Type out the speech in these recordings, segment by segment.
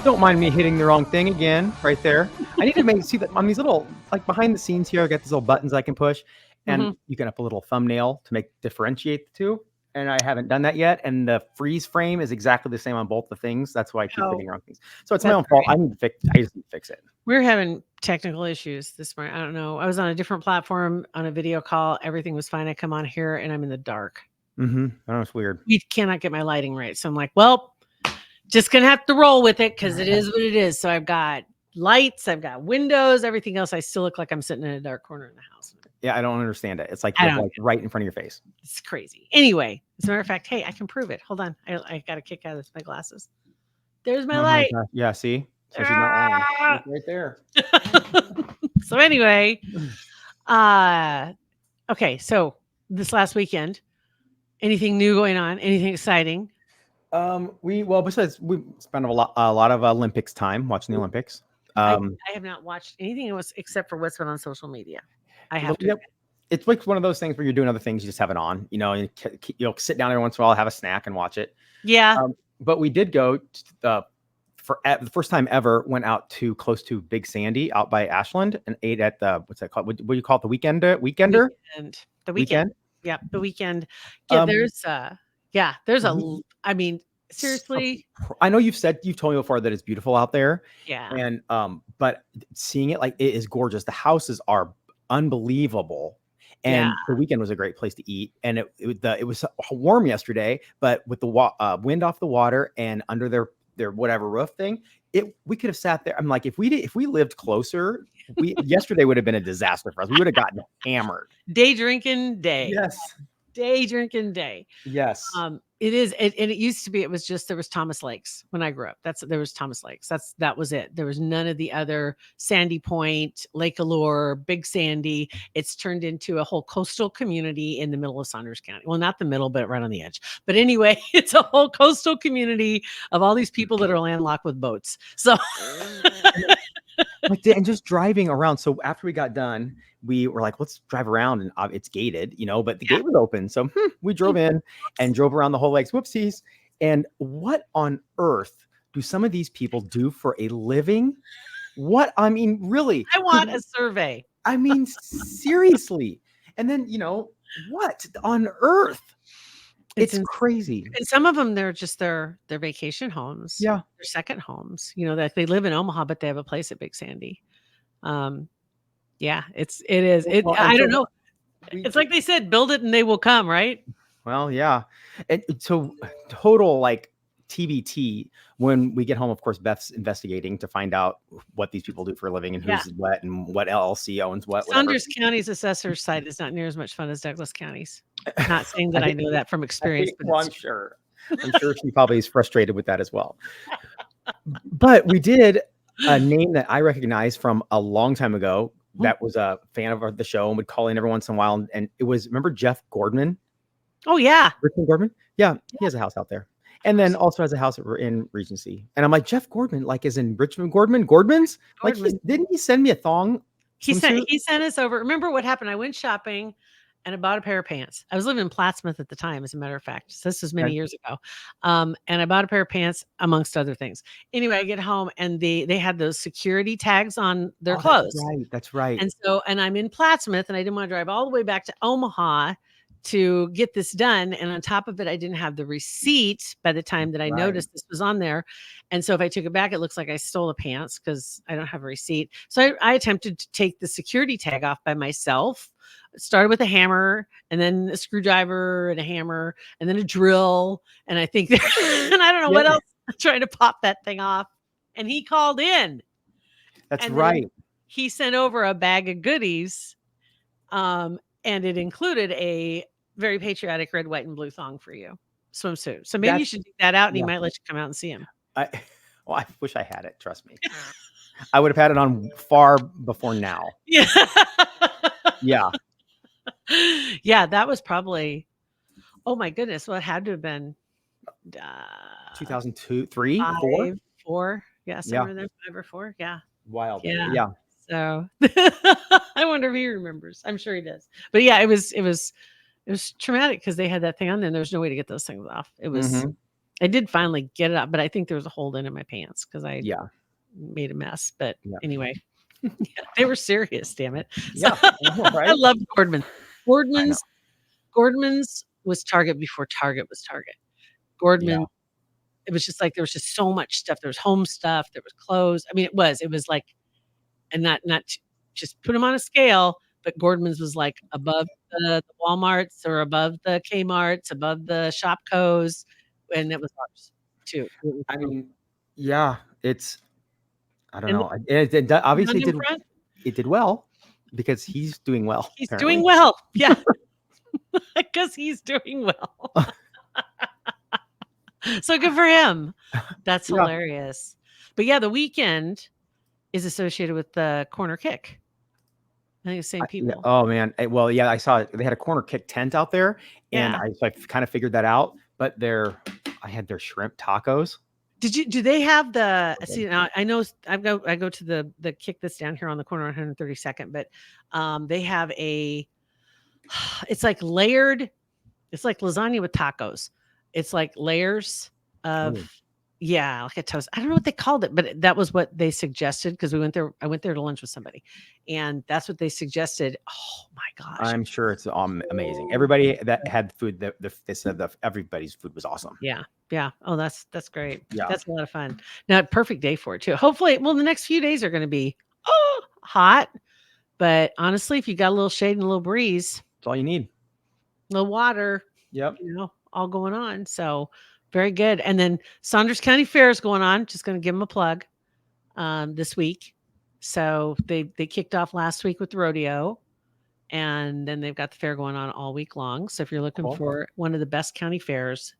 Don't mind me hitting the wrong thing again, right there. I need to see that on these little, like behind the scenes here, I got these little buttons I can push, and you can up a little thumbnail to differentiate the two. And I haven't done that yet. And the freeze frame is exactly the same on both the things. That's why I keep hitting wrong things. So it's my own fault. I just need to fix it. We're having technical issues this morning. I don't know. I was on a different platform on a video call. Everything was fine. I come on here and I'm in the dark. I know, it's weird. We cannot get my lighting right. So I'm like, well, just going to have to roll with it because it is what it is. So I've got lights, I've got windows, everything else. I still look like I'm sitting in a dark corner in the house. Yeah, I don't understand it. It's like you're right in front of your face. It's crazy. Anyway, as a matter of fact, hey, I can prove it. Hold on. I got a kick out of my glasses. There's my light. Yeah, see? So she's not lying. It's right there. So anyway, okay. So this last weekend, anything new going on? Anything exciting? Besides we spent a lot of Olympics time watching the Olympics. I have not watched anything else except for what's been on social media. I have to. It's like one of those things where you're doing other things, you just have it on. You'll sit down every once in a while, have a snack, and watch it. Yeah. But we did go the first time ever. Went out to close to Big Sandy out by Ashland and ate at the what's that called? What do you call it? The Weekender? The weekend. Yeah, the weekend. Yeah, there's a. I mean, seriously. I know you've told me before that it's beautiful out there. Yeah. And but seeing it, like, it is gorgeous. The houses are unbelievable. And the weekend was a great place to eat. And it was warm yesterday, but with the wind off the water and under their whatever roof thing, we could have sat there. I'm like, if we lived closer, yesterday would have been a disaster for us. We would have gotten hammered. Day drinking day. Yes. Day drinking day. Yes. It is. And it used to be, there was Thomas Lakes when I grew up. There was Thomas Lakes. That was it. There was none of the other Sandy Point, Lake Allure, Big Sandy. It's turned into a whole coastal community in the middle of Saunders County. Well, not the middle, but right on the edge. But anyway, it's a whole coastal community of all these people that are landlocked with boats. So and just driving around. So after we got done, we were like, let's drive around, and it's gated, but the gate was open. So we drove in and drove around the whole lakes. Whoopsies. And what on earth do some of these people do for a living? Really? I want a survey. I mean, seriously. And then, what on earth? It's crazy. And some of them, they're just their vacation homes. Yeah. Their second homes, that they live in Omaha, but they have a place at Big Sandy. Yeah, it is. I don't know. It's like they said, build it and they will come, right? Well, yeah. And so total TBT, when we get home, of course, Beth's investigating to find out what these people do for a living and who's what and what LLC owns what. Saunders County's assessor's site is not near as much fun as Douglas County's. Not saying that I know that from experience. I'm sure she probably is frustrated with that as well. But we did a name that I recognize from a long time ago. That was a fan of the show and would call in every once in a while. And it was, remember Jeff Gordman? Oh, yeah. Richmond Gordman? Yeah, he has a house out there. And then also has a house in Regency. And I'm like, Jeff Gordman, like, is in Richmond Gordman's? Like, didn't he send me a thong? He sent us over. Remember what happened? I went shopping and I bought a pair of pants. I was living in Plattsmouth at the time, as a matter of fact. So this was many years ago. And I bought a pair of pants, amongst other things. Anyway, I get home and they had those security tags on their clothes. That's right. And I'm in Plattsmouth and I didn't want to drive all the way back to Omaha to get this done. And on top of it, I didn't have the receipt by the time that I noticed this was on there. And so if I took it back, it looks like I stole the pants because I don't have a receipt. So I attempted to take the security tag off by myself. Started with a hammer and then a screwdriver and a hammer and then a drill. And I think, and I don't know what else, trying to pop that thing off. And he called in. That's right. He sent over a bag of goodies. And it included a very patriotic red, white, and blue thong for you swimsuit. So maybe you should dig that out and he might let you come out and see him. I wish I had it. Trust me. I would have had it on far before now. Yeah. Yeah. Yeah. That was probably, oh my goodness. Well, it had to have been 2002, 3, 4. Yeah. Somewhere there, 5 or 4. Yeah. Wild. Yeah. So I wonder if he remembers. I'm sure he does. But yeah, it was traumatic because they had that thing on there and there was no way to get those things off. It was I did finally get it up, but I think there was a hole in my pants because I Yeah. made a mess. But Yeah. anyway, they were serious, damn it. So, Yeah. Right. I loved Gordman. I know. Gordman's was Target before Target was Target. Yeah. Gordman, it was just like there was just so much stuff. There was home stuff, there was clothes. I mean, it was like, and not to just put them on a scale, but Gordman's was like above the Walmarts or above the Kmarts, above the Shopkos, and it was ours too. It was I really, mean, yeah, I don't and know. It obviously in front, it did well because he's doing well, he's doing apparently. well. Yeah, because he's doing well. So good for him. That's Yeah. hilarious. But yeah, the weekend is associated with the corner kick. I think the same Yeah. people. Oh man. Well, yeah, I saw it. They had a corner kick tent out there, and Yeah. I kind of figured that out. But I had their shrimp tacos. Do they have the see now I know I go to the kick that's down here on the corner on 132nd, but they have it's like layered, it's like lasagna with tacos. It's like layers of Ooh. yeah, like a toast. I don't know what they called it, but that was what they suggested because we went there. I went there to lunch with somebody, and that's what they suggested. Oh my gosh. I'm sure it's amazing. So Everybody that good. had food, they said that everybody's food was awesome. Yeah. Yeah. Oh, that's great. Yeah. That's a lot of fun. Now, perfect day for it too. Hopefully, well, the next few days are going to be hot, but honestly, if you got a little shade and a little breeze, That's all you need. a little water, Yep. all going on. So very good. And then Saunders County Fair is going on. Just going to give them a plug this week. So they kicked off last week with the rodeo, and then they've got the fair going on all week long. So if you're looking Cool. for one of the best county fairs,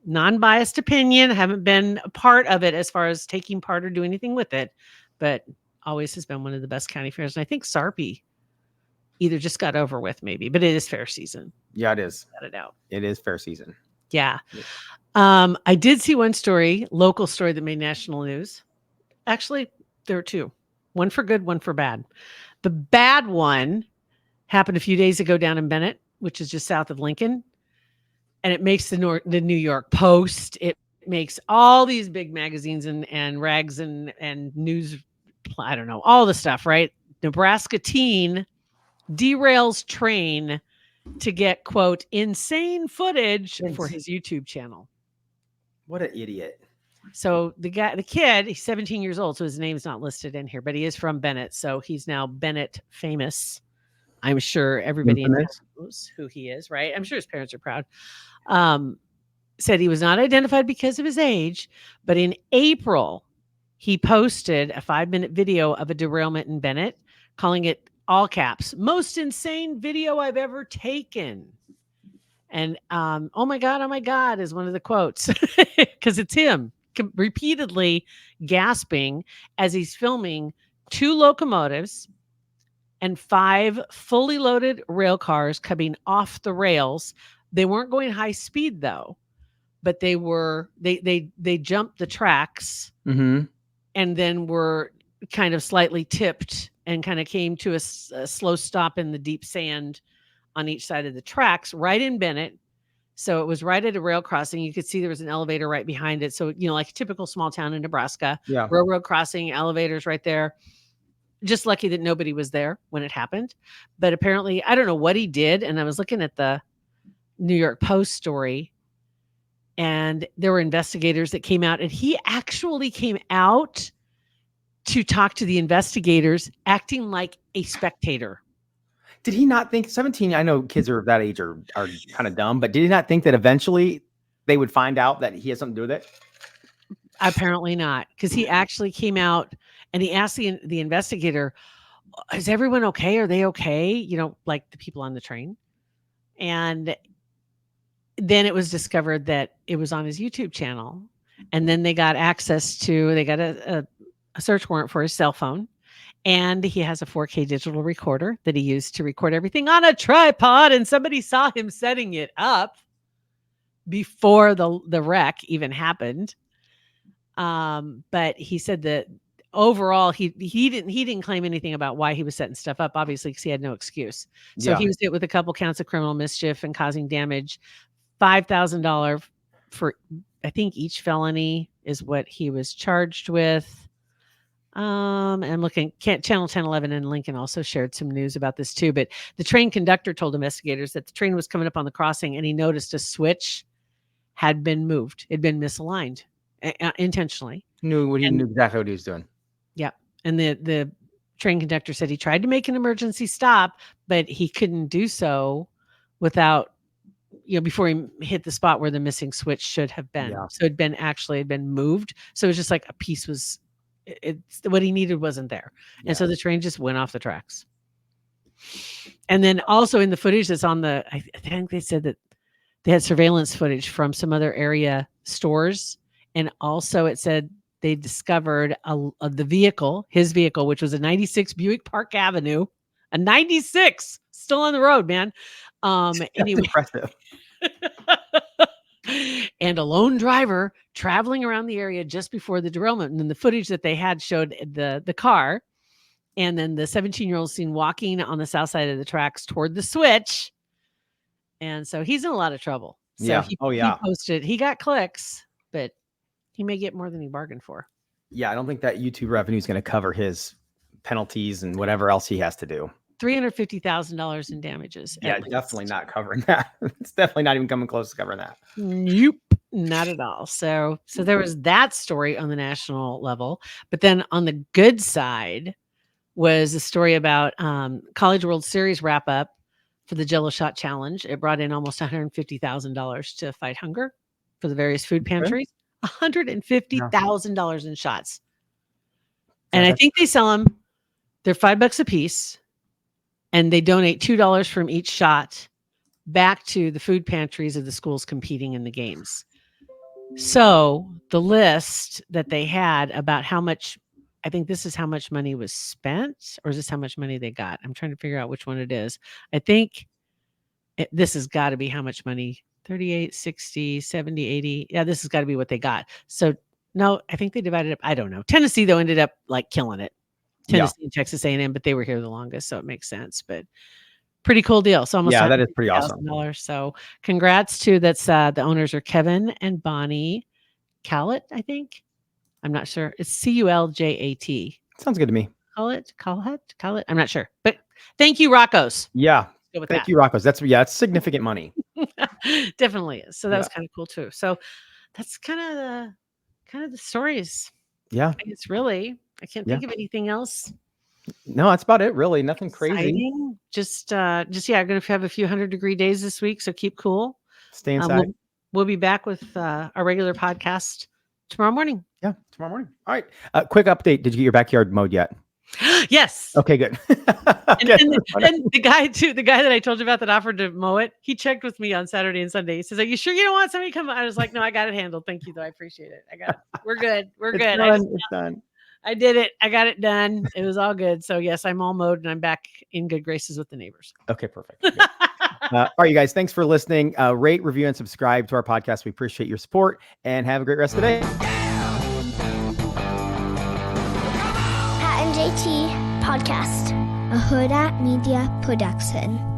non-biased opinion, haven't been a part of it as far as taking part or doing anything with it, but always has been one of the best county fairs. And I think Sarpy either just got over with maybe, but it is fair season. Yeah, it is. Got it out. It is fair season. Yeah. I did see one story, local story that made national news. Actually, there were two. One for good, one for bad. The bad one happened a few days ago down in Bennett, which is just south of Lincoln. And it makes the New York Post. It makes all these big magazines and rags and news. I don't know, all the stuff, right? Nebraska teen derails train to get, quote, insane footage for his YouTube channel. What an idiot. So the kid, he's 17 years old, so his name's not listed in here, but he is from Bennett. So he's now Bennett famous. I'm sure everybody knows who he is, right? I'm sure his parents are proud. Said he was not identified because of his age, but in April, he posted a 5-minute video of a derailment in Bennett, calling it all caps, most insane video I've ever taken. And oh my God is one of the quotes because it's him repeatedly gasping as he's filming 2 locomotives and 5 fully loaded rail cars coming off the rails. They weren't going high speed though, but they jumped the tracks and then were kind of slightly tipped and kind of came to a slow stop in the deep sand on each side of the tracks right in Bennett. So it was right at a rail crossing. You could see there was an elevator right behind it. So, like a typical small town in Nebraska, Yeah. railroad crossing, elevators right there. Just lucky that nobody was there when it happened. But apparently, I don't know what he did. And I was looking at the New York Post story, and there were investigators that came out, and he actually came out to talk to the investigators, acting like a spectator. Did he not think 17? I know kids are that age are kind of dumb, but did he not think that eventually they would find out that he has something to do with it? Apparently not, because he actually came out and he asked the investigator, "Is everyone okay? Are they okay?" Like the people on the train. And then it was discovered that it was on his YouTube channel, and then they got a search warrant for his cell phone. And he has a 4K digital recorder that he used to record everything on a tripod. And somebody saw him setting it up before the wreck even happened. But he said that overall, he didn't claim anything about why he was setting stuff up, obviously, because he had no excuse. So he was hit with a couple counts of criminal mischief and causing damage, $5,000 for I think each felony is what he was charged with. And I'm looking, Channel 1011 in Lincoln also shared some news about this too. But the train conductor told investigators that the train was coming up on the crossing and he noticed a switch had been moved. It'd been misaligned intentionally. He knew exactly what he was doing. Yeah. And the train conductor said he tried to make an emergency stop, but he couldn't do so without, before he hit the spot where the missing switch should have been. Yeah. So it'd been moved. So it was just like a piece was, it's what he needed wasn't there. Yeah. And so the train just went off the tracks. And then also in the footage that's on I think they said that they had surveillance footage from some other area stores. And also it said they discovered the vehicle, his vehicle, which was a 96 Buick Park Avenue, a 96 still on the road, man. Anyway. Impressive. And a lone driver traveling around the area just before the derailment. And then the footage that they had showed the car. And then the 17-year-old seen walking on the south side of the tracks toward the switch. And so he's in a lot of trouble. So he posted, he got clicks, but he may get more than he bargained for. Yeah, I don't think that YouTube revenue is going to cover his penalties and whatever else he has to do. $350,000 in damages. Yeah, definitely not covering that. It's definitely not even coming close to covering that. Nope, not at all. So there was that story on the national level, but then on the good side was a story about College World Series wrap up for the Jello Shot Challenge. It brought in almost $150,000 to fight hunger for the various food pantries. $150,000 in shots, and I think they sell them. They're $5 a piece. And they donate $2 from each shot back to the food pantries of the schools competing in the games. So the list that they had about how much, I think this is how much money was spent, or is this how much money they got? I'm trying to figure out which one it is. I think this has got to be how much money, 38, 60, 70, 80. Yeah, this has got to be what they got. So no, I think they divided up. I don't know. Tennessee, though, ended up like killing it. Tennessee and Texas A&M, but they were here the longest, so it makes sense. But pretty cool deal. So almost that is pretty awesome. So congrats to the owners are Kevin and Bonnie Callett, I think. I'm not sure. It's Culjat. Sounds good to me. Callett. I'm not sure, but thank you, Rocco's. Yeah, thank you, Rocco's. It's significant money. Definitely is. So that was kind of cool too. So that's kind of the stories. Yeah, it's really. I can't think of anything else. No, that's about it. Really, nothing crazy. Exciting. Just going to have a few 100-degree days this week, so keep cool. Stay inside. We'll be back with our regular podcast tomorrow morning. Yeah, tomorrow morning. All right. Quick update. Did you get your backyard mowed yet? Yes. Okay, good. and the guy that I told you about that offered to mow it, he checked with me on Saturday and Sunday. He says, "Are you sure you don't want somebody to come?" I was like, "No, I got it handled. Thank you, though. I appreciate it. I got it. We're good. We're good. It's done. I did it. I got it done. It was all good. So yes, I'm all mowed and I'm back in good graces with the neighbors. Okay, perfect. All right, you guys. Thanks for listening. Rate, review, and subscribe to our podcast. We appreciate your support and have a great rest of the day. Pat and JT Podcast, a Huda Media Production.